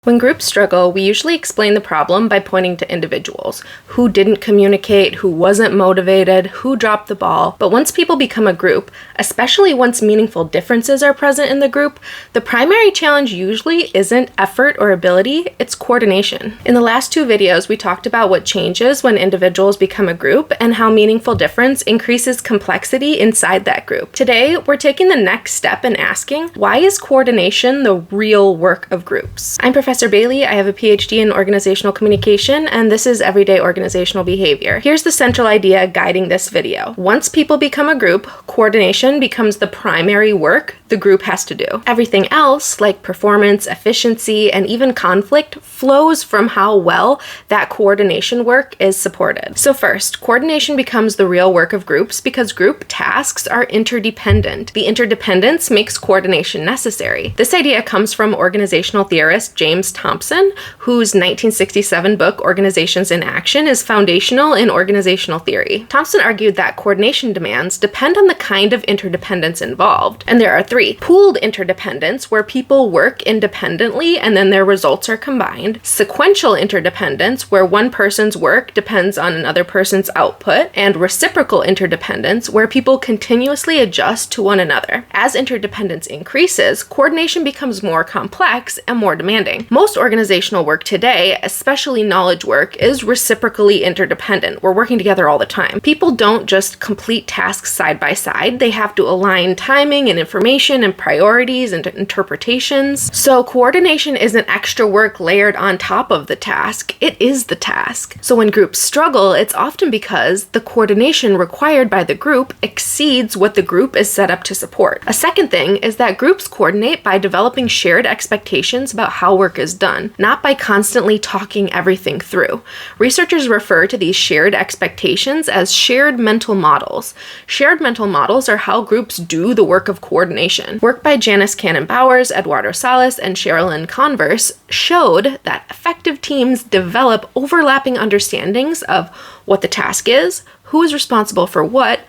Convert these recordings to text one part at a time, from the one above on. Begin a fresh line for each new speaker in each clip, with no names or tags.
When groups struggle, we usually explain the problem by pointing to individuals. Who didn't communicate, who wasn't motivated, who dropped the ball. But once people become a group, especially once meaningful differences are present in the group, the primary challenge usually isn't effort or ability, it's coordination. In the last two videos, we talked about what changes when individuals become a group and how meaningful difference increases complexity inside that group. Today, we're taking the next step in asking, why is coordination the real work of groups? I'm Professor Bailey. I have a Ph.D. in organizational communication, and this is everyday organizational behavior. Here's the central idea guiding this video. Once people become a group, coordination becomes the primary work the group has to do. Everything else, like performance, efficiency, and even conflict, flows from how well that coordination work is supported. So first, coordination becomes the real work of groups because group tasks are interdependent. The interdependence makes coordination necessary. This idea comes from organizational theorist James Thompson, whose 1967 book, Organizations in Action, is foundational in organizational theory. Thompson argued that coordination demands depend on the kind of interdependence involved. And there are three. Pooled interdependence, where people work independently and then their results are combined. Sequential interdependence, where one person's work depends on another person's output. And reciprocal interdependence, where people continuously adjust to one another. As interdependence increases, coordination becomes more complex and more demanding. Most organizational work today, especially knowledge work, is reciprocally interdependent. We're working together all the time. People don't just complete tasks side by side. They have to align timing and information and priorities and interpretations. So coordination isn't extra work layered on top of the task. It is the task. So when groups struggle, it's often because the coordination required by the group exceeds what the group is set up to support. A second thing is that groups coordinate by developing shared expectations about how work is done, not by constantly talking everything through. Researchers refer to these shared expectations as shared mental models. Shared mental models are how groups do the work of coordination. Work by Janice Cannon-Bowers, Eduardo Salas, and Sherilyn Converse showed that effective teams develop overlapping understandings of what the task is, who is responsible for what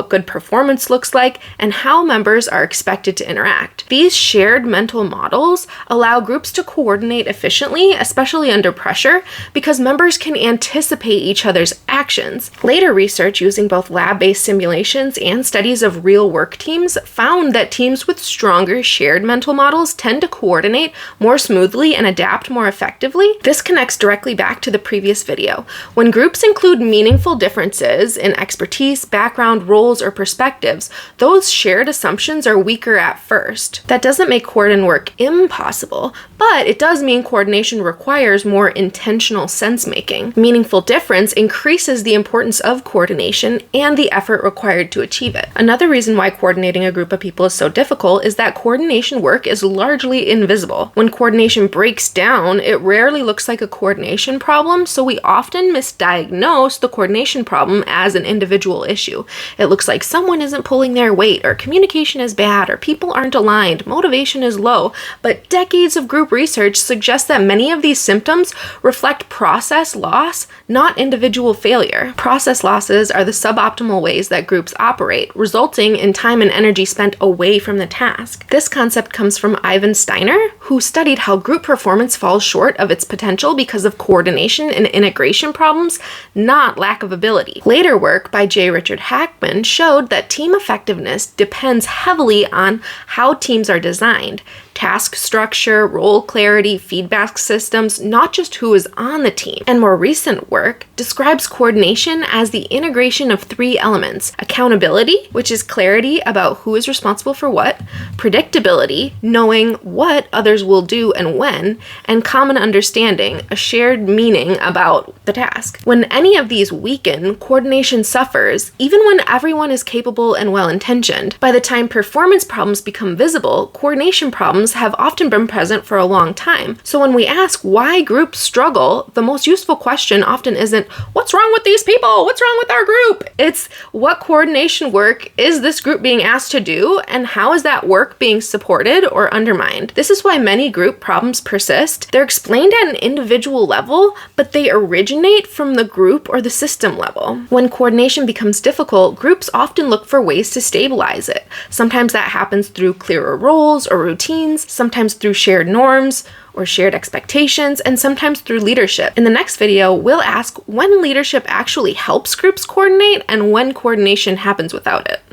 good performance looks like, and how members are expected to interact. These shared mental models allow groups to coordinate efficiently, especially under pressure, because members can anticipate each other's actions. Later research using both lab-based simulations and studies of real work teams found that teams with stronger shared mental models tend to coordinate more smoothly and adapt more effectively. This connects directly back to the previous video. When groups include meaningful differences in expertise, background, roles, or perspectives, those shared assumptions are weaker at first. That doesn't make coordination work impossible, but it does mean coordination requires more intentional sense-making. Meaningful difference increases the importance of coordination and the effort required to achieve it. Another reason why coordinating a group of people is so difficult is that coordination work is largely invisible. When coordination breaks down, it rarely looks like a coordination problem, so we often misdiagnose the coordination problem as an individual issue. It looks like someone isn't pulling their weight, or communication is bad, or people aren't aligned, motivation is low, but decades of group research suggest that many of these symptoms reflect process loss, not individual failure. Process losses are the suboptimal ways that groups operate, resulting in time and energy spent away from the task. This concept comes from Ivan Steiner, who studied how group performance falls short of its potential because of coordination and integration problems, not lack of ability. Later work by J. Richard Hackman showed that team effectiveness depends heavily on how teams are designed. Task structure, role clarity, feedback systems, not just who is on the team. And more recent work describes coordination as the integration of three elements: accountability, which is clarity about who is responsible for what; predictability, knowing what others will do and when; and common understanding, a shared meaning about the task. When any of these weaken, coordination suffers, even when everyone is capable and well-intentioned. By the time performance problems become visible, coordination problems have often been present for a long time. So when we ask why groups struggle, the most useful question often isn't, what's wrong with these people? What's wrong with our group? It's, what coordination work is this group being asked to do, and how is that work being supported or undermined? This is why many group problems persist. They're explained at an individual level, but they originate from the group or the system level. When coordination becomes difficult, groups often look for ways to stabilize it. Sometimes that happens through clearer roles or routines, sometimes through shared norms, or shared expectations, and sometimes through leadership. In the next video, we'll ask when leadership actually helps groups coordinate and when coordination happens without it.